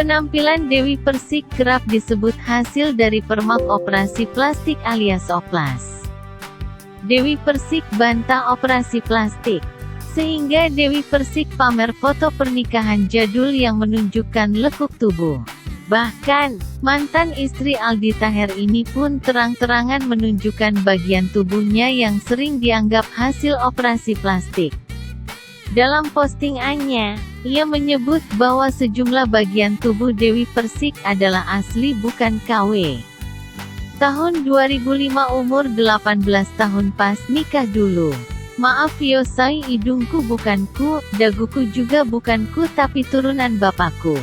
Penampilan Dewi Persik kerap disebut hasil dari permak operasi plastik alias oplas. Dewi Persik bantah operasi plastik, sehingga Dewi Persik pamer foto pernikahan jadul yang menunjukkan lekuk tubuh. Bahkan, mantan istri Aldi Taher ini pun terang-terangan menunjukkan bagian tubuhnya yang sering dianggap hasil operasi plastik. Dalam postingannya, ia menyebut bahwa sejumlah bagian tubuh Dewi Persik adalah asli bukan KW. Tahun 2005 umur 18 tahun pas nikah dulu. Maaf yo say, hidungku bukanku, daguku juga bukanku tapi turunan bapakku.